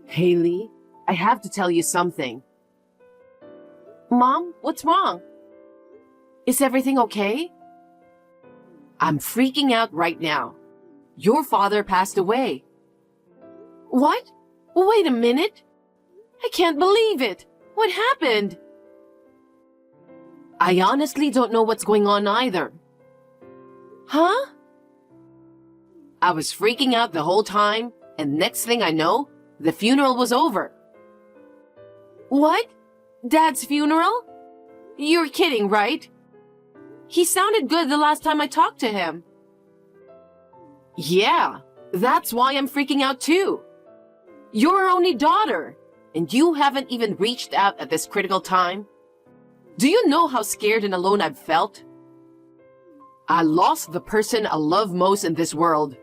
Haley, I have to tell you something. Mom, what's wrong? Is everything okay? I'm freaking out right now. Your father passed away. What? Wait a minute. I can't believe it. What happened? I honestly don't know what's going on either. Huh? I was freaking out the whole time, and next thing I know, the funeral was over. What? Dad's funeral? You're kidding, right? He sounded good the last time I talked to him. Yeah, that's why I'm freaking out too. You're our only daughter, and you haven't even reached out at this critical time. Do you know how scared and alone I've felt? I lost the person I love most in this world.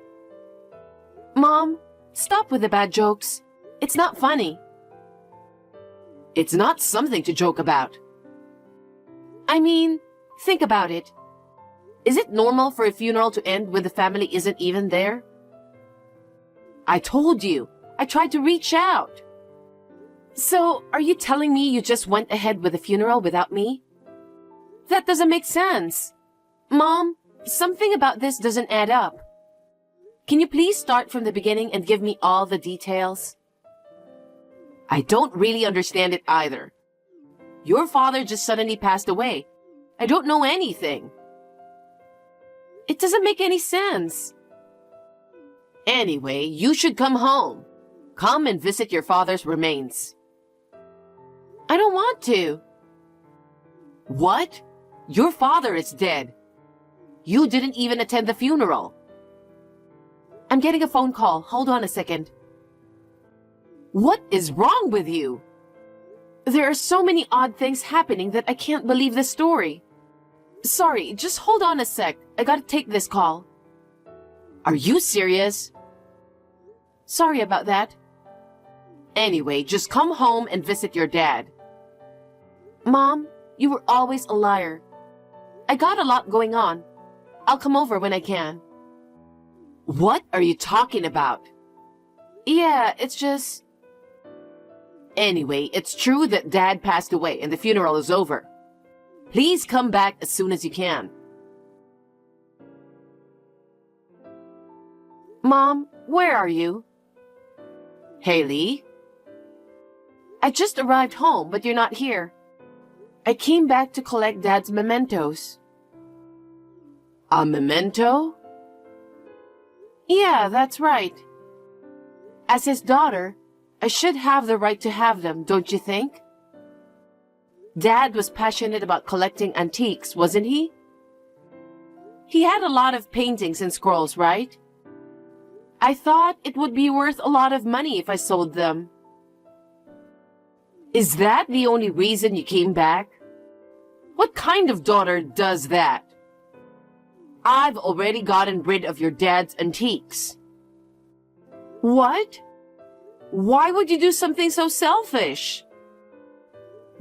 Mom, stop with the bad jokes. It's not funny. It's not something to joke about. I mean, think about it. Is it normal for a funeral to end when the family isn't even there? I told you, I tried to reach out. So, are you telling me you just went ahead with the funeral without me? That doesn't make sense. Mom, something about this doesn't add up. Can you please start from the beginning and give me all the details? I don't really understand it either. Your father just suddenly passed away. I don't know anything. It doesn't make any sense. Anyway, you should come home. Come and visit your father's remains. I don't want to. What? Your father is dead. You didn't even attend the funeral. I'm getting a phone call. Hold on a second. What is wrong with you? There are so many odd things happening that I can't believe this story. Sorry, just hold on a sec. I gotta take this call. Are you serious? Sorry about that. Anyway, just come home and visit your dad. Mom, you were always a liar. I got a lot going on. I'll come over when I can. What are you talking about? Yeah, it's just... Anyway, it's true that Dad passed away and the funeral is over. Please come back as soon as you can. Mom, where are you? Haley? I just arrived home, but you're not here. I came back to collect Dad's mementos. A memento? Yeah, that's right. As his daughter, I should have the right to have them, don't you think? Dad was passionate about collecting antiques, wasn't he? He had a lot of paintings and scrolls, right? I thought it would be worth a lot of money if I sold them. Is that the only reason you came back? What kind of daughter does that? I've already gotten rid of your dad's antiques. What? Why would you do something so selfish?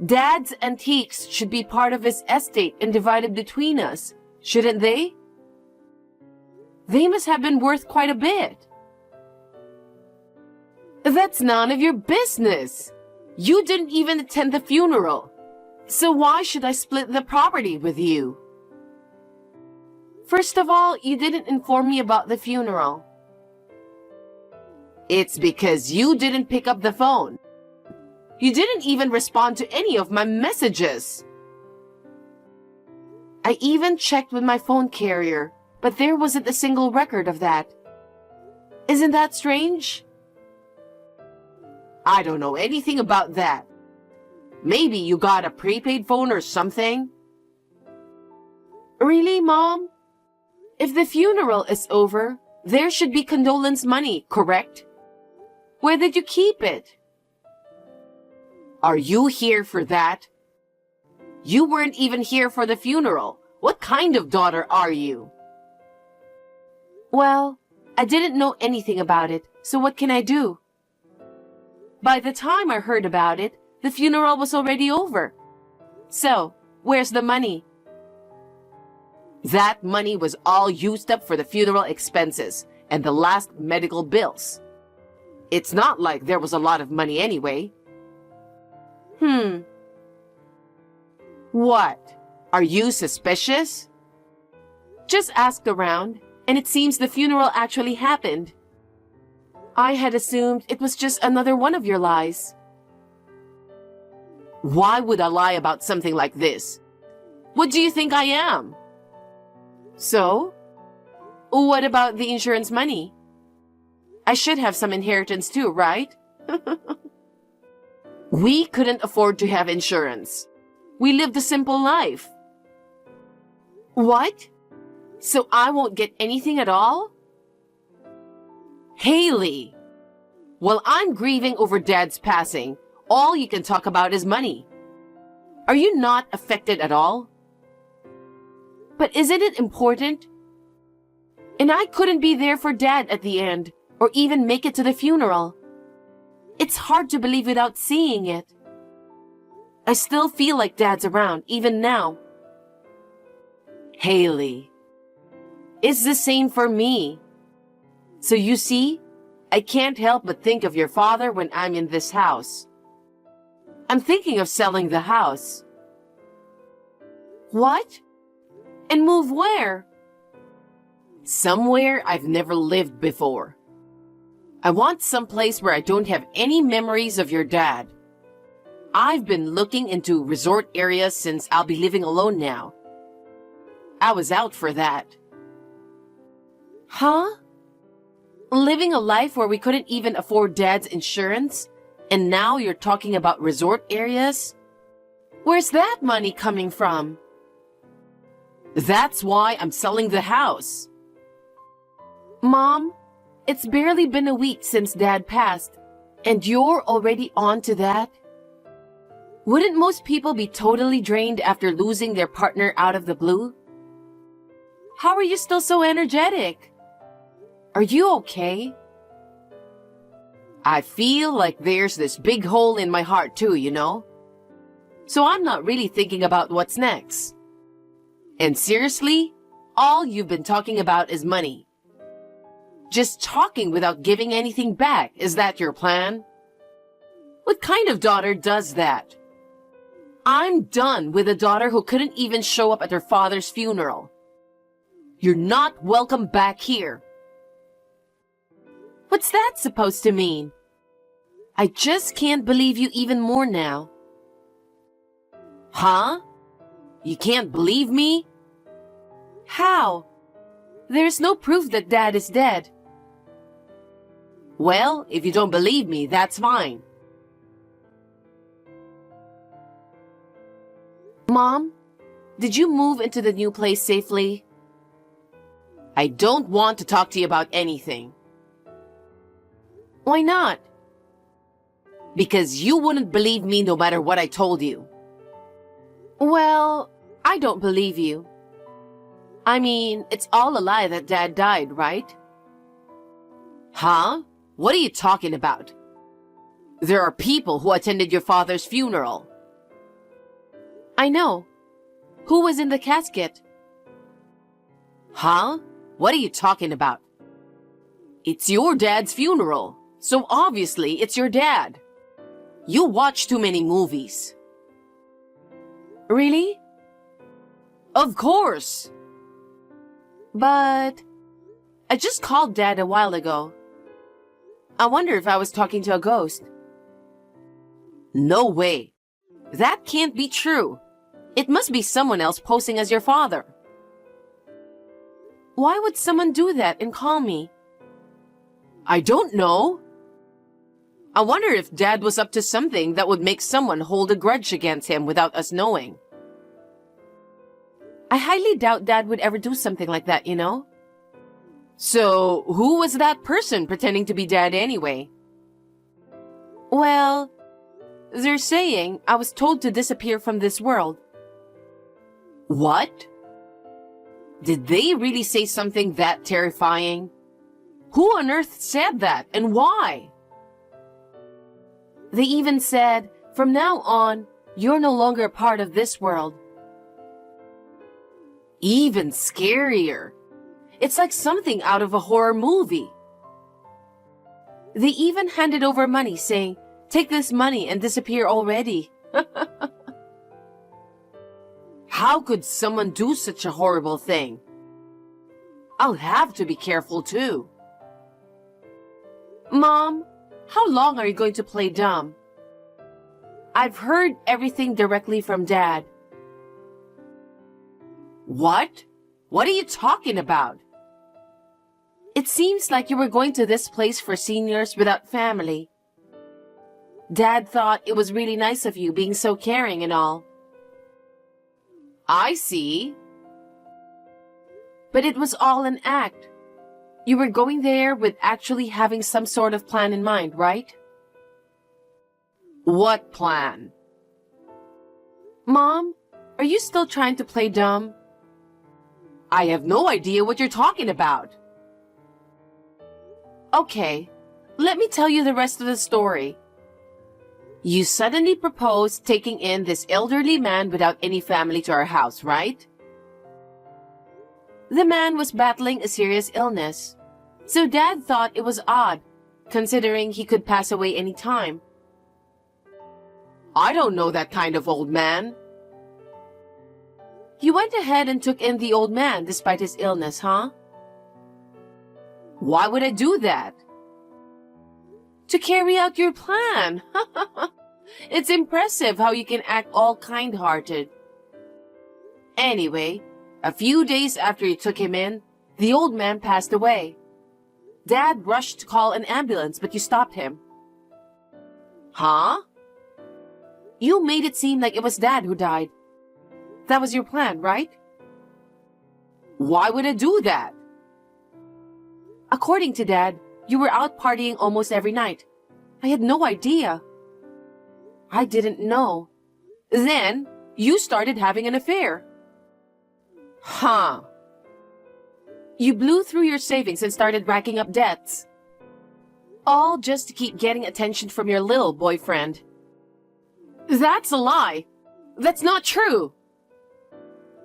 Dad's antiques should be part of his estate and divided between us, shouldn't they? They must have been worth quite a bit. That's none of your business. You didn't even attend the funeral. So why should I split the property with you? First of all, you didn't inform me about the funeral. It's because you didn't pick up the phone. You didn't even respond to any of my messages. I even checked with my phone carrier, but there wasn't a single record of that. Isn't that strange? I don't know anything about that. Maybe you got a prepaid phone or something? Really, Mom? If the funeral is over, there should be condolence money, correct? Where did you keep it? Are you here for that? You weren't even here for the funeral. What kind of daughter are you? Well, I didn't know anything about it, so what can I do? By the time I heard about it, the funeral was already over. So, where's the money? That money was all used up for the funeral expenses and the last medical bills. It's not like there was a lot of money anyway. What? Are you suspicious? Just asked around, and it seems the funeral actually happened. I had assumed it was just another one of your lies. Why would I lie about something like this? What do you think I am? So? What about the insurance money? I should have some inheritance too, right? We couldn't afford to have insurance. We lived a simple life. What? So I won't get anything at all? Haley! While I'm grieving over Dad's passing, all you can talk about is money. Are you not affected at all? But isn't it important? And I couldn't be there for Dad at the end, or even make it to the funeral. It's hard to believe without seeing it. I still feel like Dad's around, even now. Haley, it's the same for me. So you see, I can't help but think of your father when I'm in this house. I'm thinking of selling the house. What? And move where? Somewhere I've never lived before. I want someplace where I don't have any memories of your dad. I've been looking into resort areas since I'll be living alone now. I was out for that. Huh? Living a life where we couldn't even afford Dad's insurance, and now you're talking about resort areas? Where's that money coming from? That's why I'm selling the house. Mom, it's barely been a week since Dad passed, and you're already on to that? Wouldn't most people be totally drained after losing their partner out of the blue? How are you still so energetic? Are you okay? I feel like there's this big hole in my heart too, you know? So I'm not really thinking about what's next. And seriously, all you've been talking about is money. Just talking without giving anything back, is that your plan? What kind of daughter does that? I'm done with a daughter who couldn't even show up at her father's funeral. You're not welcome back here. What's that supposed to mean? I just can't believe you even more now. Huh? You can't believe me? How? There's no proof that Dad is dead. Well, if you don't believe me, that's fine. Mom, did you move into the new place safely? I don't want to talk to you about anything. Why not? Because you wouldn't believe me no matter what I told you. Well, I don't believe you. I mean, it's all a lie that Dad died, right? Huh? What are you talking about? There are people who attended your father's funeral. I know. Who was in the casket? Huh? What are you talking about? It's your dad's funeral, so obviously it's your dad. You watch too many movies. Really? Of course. But I just called Dad a while ago. I wonder if I was talking to a ghost. No way. That can't be true. It must be someone else posing as your father. Why would someone do that and call me? I don't know. I wonder if Dad was up to something that would make someone hold a grudge against him without us knowing. I highly doubt Dad would ever do something like that, you know? So, who was that person pretending to be Dad anyway? Well, they're saying I was told to disappear from this world. What? Did they really say something that terrifying? Who on earth said that, and why? They even said, from now on, you're no longer a part of this world. Even scarier. It's like something out of a horror movie. They even handed over money saying, "Take this money and disappear already." How could someone do such a horrible thing? I'll have to be careful too. Mom, how long are you going to play dumb? I've heard everything directly from Dad. What? What are you talking about? It seems like you were going to this place for seniors without family. Dad thought it was really nice of you being so caring and all. I see. But it was all an act. You were going there with actually having some sort of plan in mind, right? What plan? Mom, are you still trying to play dumb? I have no idea what you're talking about. Okay, let me tell you the rest of the story. You suddenly proposed taking in this elderly man without any family to our house, right? The man was battling a serious illness, so Dad thought it was odd, considering he could pass away any time. I don't know that kind of old man. You went ahead and took in the old man despite his illness, huh? Why would I do that? To carry out your plan. It's impressive how you can act all kind-hearted. Anyway, a few days after you took him in, the old man passed away. Dad rushed to call an ambulance, but you stopped him. Huh? You made it seem like it was Dad who died. That was your plan, right? Why would I do that? According to Dad, you were out partying almost every night. I had no idea. I didn't know. Then, you started having an affair. Huh. You blew through your savings and started racking up debts. All just to keep getting attention from your little boyfriend. That's a lie. That's not true.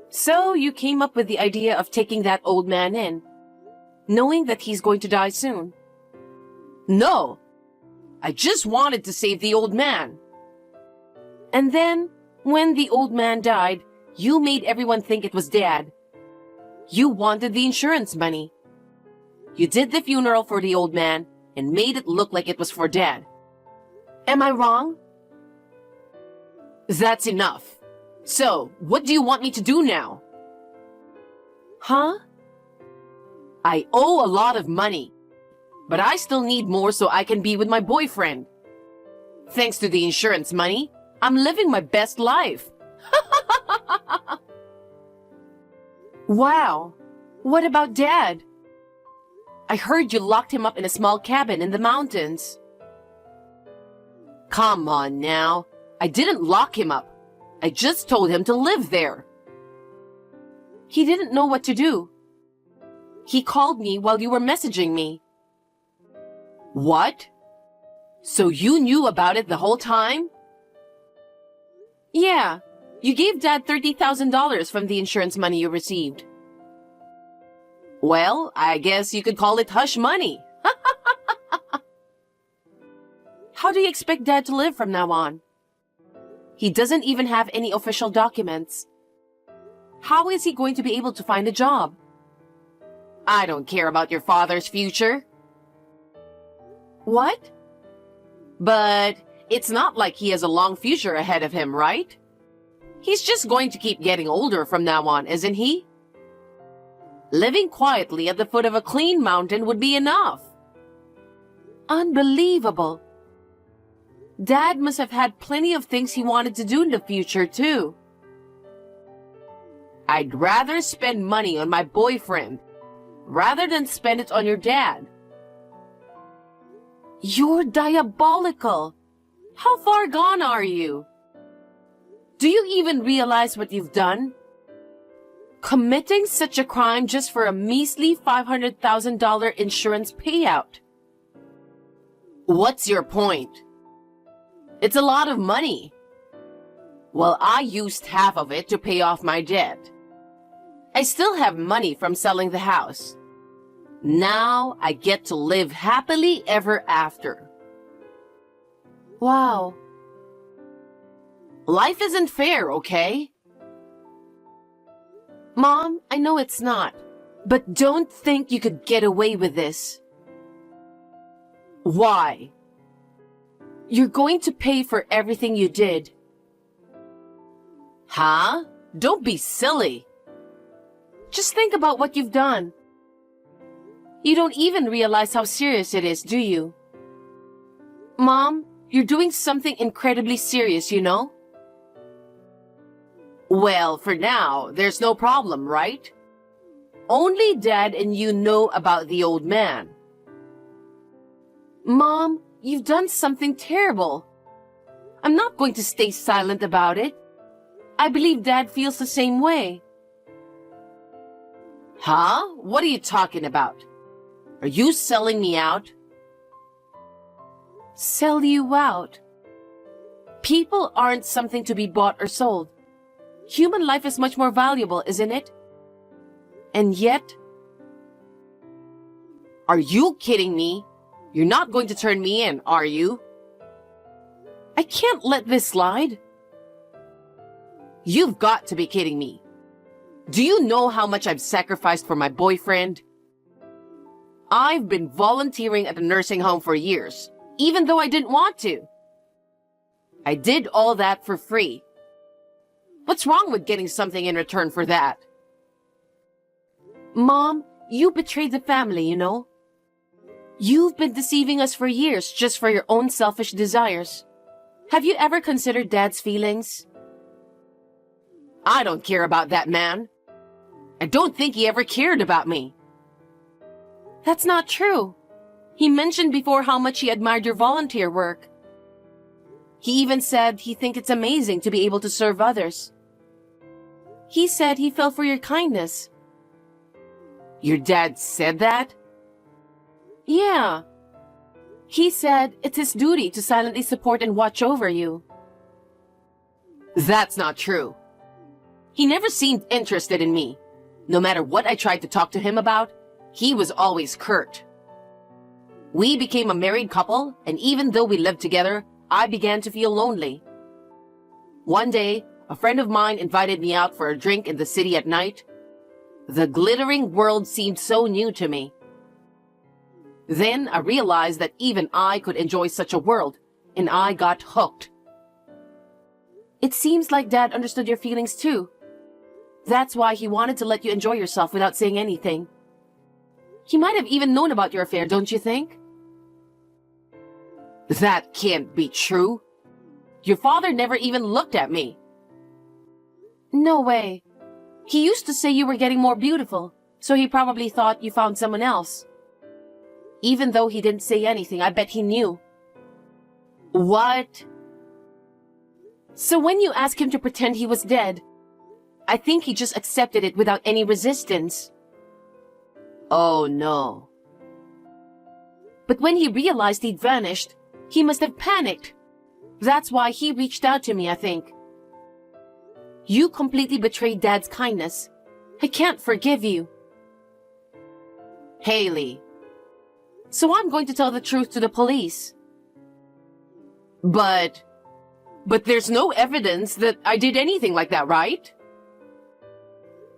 So you came up with the idea of taking that old man in, knowing that he's going to die soon. No, I just wanted to save the old man. And then, when the old man died, you made everyone think it was Dad. You wanted the insurance money. You did the funeral for the old man and made it look like it was for Dad. Am I wrong? That's enough. So, what do you want me to do now? Huh? I owe a lot of money, but I still need more so I can be with my boyfriend. Thanks to the insurance money, I'm living my best life. Wow. What about Dad? I heard you locked him up in a small cabin in the mountains. Come on now. I didn't lock him up. I just told him to live there. He didn't know what to do. He called me while you were messaging me. What? So you knew about it the whole time? Yeah. You gave Dad $30,000 from the insurance money you received. Well, I guess you could call it hush money. How do you expect Dad to live from now on? He doesn't even have any official documents. How is he going to be able to find a job? I don't care about your father's future. What? But it's not like he has a long future ahead of him, right? He's just going to keep getting older from now on, isn't he? Living quietly at the foot of a clean mountain would be enough. Unbelievable. Dad must have had plenty of things he wanted to do in the future, too. I'd rather spend money on my boyfriend rather than spend it on your dad. You're diabolical. How far gone are you? Do you even realize what you've done? Committing such a crime just for a measly $500,000 insurance payout. What's your point? It's a lot of money. Well, I used half of it to pay off my debt. I still have money from selling the house. Now I get to live happily ever after. Wow. Life isn't fair, okay? Mom, I know it's not, but don't think you could get away with this. Why? You're going to pay for everything you did. Huh? Don't be silly. Just think about what you've done. You don't even realize how serious it is, do you? Mom, you're doing something incredibly serious, you know? Well, for now, there's no problem, right? Only Dad and you know about the old man. Mom, you've done something terrible. I'm not going to stay silent about it. I believe Dad feels the same way. Huh? What are you talking about? Are you selling me out? Sell you out? People aren't something to be bought or sold. Human life is much more valuable, isn't it? And yet... Are you kidding me? You're not going to turn me in, are you? I can't let this slide. You've got to be kidding me. Do you know how much I've sacrificed for my boyfriend? I've been volunteering at a nursing home for years, even though I didn't want to. I did all that for free. What's wrong with getting something in return for that? Mom, you betrayed the family, you know? You've been deceiving us for years just for your own selfish desires. Have you ever considered Dad's feelings? I don't care about that man. I don't think he ever cared about me. That's not true. He mentioned before how much he admired your volunteer work. He even said he thinks it's amazing to be able to serve others. He said he fell for your kindness. Your dad said that? Yeah. He said it's his duty to silently support and watch over you. That's not true. He never seemed interested in me. No matter what I tried to talk to him about, he was always curt. We became a married couple, and even though we lived together, I began to feel lonely. One day, a friend of mine invited me out for a drink in the city at night. The glittering world seemed so new to me. Then I realized that even I could enjoy such a world, and I got hooked. It seems like Dad understood your feelings too. That's why he wanted to let you enjoy yourself without saying anything. He might have even known about your affair, don't you think? That can't be true. Your father never even looked at me. No way. He used to say you were getting more beautiful, so he probably thought you found someone else. Even though he didn't say anything, I bet he knew. What? So when you asked him to pretend he was dead, I think he just accepted it without any resistance. Oh no. But when he realized he'd vanished, he must have panicked. That's why he reached out to me, I think. You completely betrayed Dad's kindness. I can't forgive you. Haley. So I'm going to tell the truth to the police. But there's no evidence that I did anything like that, right?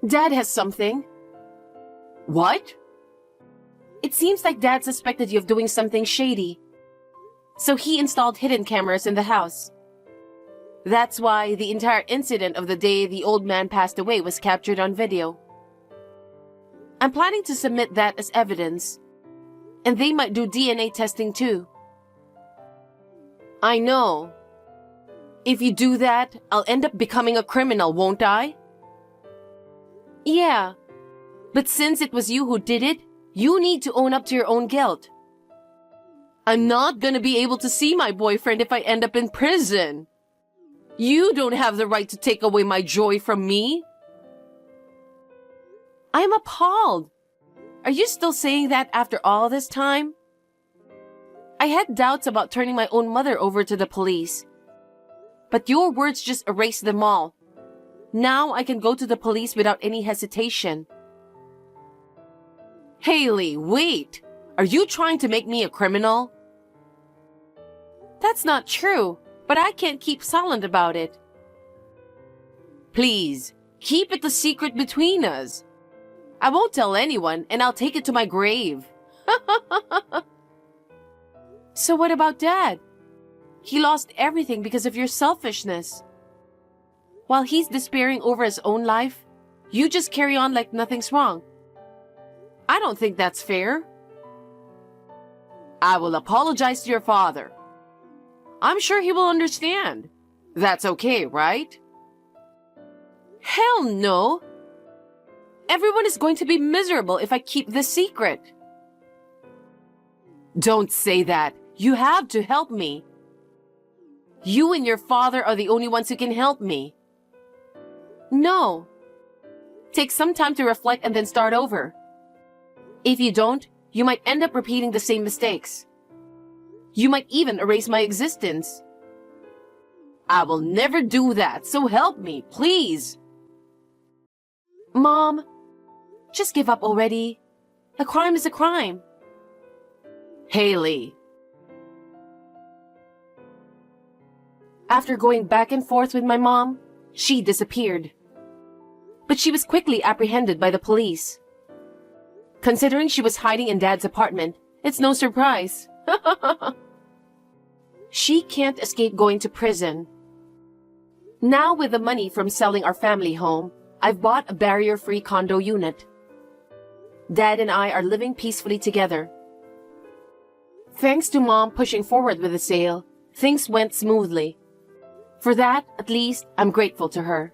Dad has something. What? It seems like Dad suspected you of doing something shady. So he installed hidden cameras in the house. That's why the entire incident of the day the old man passed away was captured on video. I'm planning to submit that as evidence. And they might do DNA testing too. I know. If you do that, I'll end up becoming a criminal, won't I? Yeah. But since it was you who did it, you need to own up to your own guilt. I'm not gonna be able to see my boyfriend if I end up in prison. You don't have the right to take away my joy from me. I'm appalled. Are you still saying that after all this time? I had doubts about turning my own mother over to the police. But your words just erased them all. Now I can go to the police without any hesitation. Haley, wait! Are you trying to make me a criminal? That's not true, but I can't keep silent about it. Please, keep it a secret between us. I won't tell anyone, and I'll take it to my grave. So what about Dad? He lost everything because of your selfishness. While he's despairing over his own life, you just carry on like nothing's wrong. I don't think that's fair. I will apologize to your father. I'm sure he will understand. That's okay, right? Hell no! Everyone is going to be miserable if I keep this secret. Don't say that. You have to help me. You and your father are the only ones who can help me. No. Take some time to reflect and then start over. If you don't, you might end up repeating the same mistakes. You might even erase my existence. I will never do that, so help me, please. Mom, just give up already. A crime is a crime. Haley. After going back and forth with my mom, she disappeared. But she was quickly apprehended by the police. Considering she was hiding in Dad's apartment, it's no surprise. She can't escape going to prison. Now with the money from selling our family home, I've bought a barrier-free condo unit. Dad and I are living peacefully together. Thanks to Mom pushing forward with the sale, things went smoothly. For that, at least, I'm grateful to her.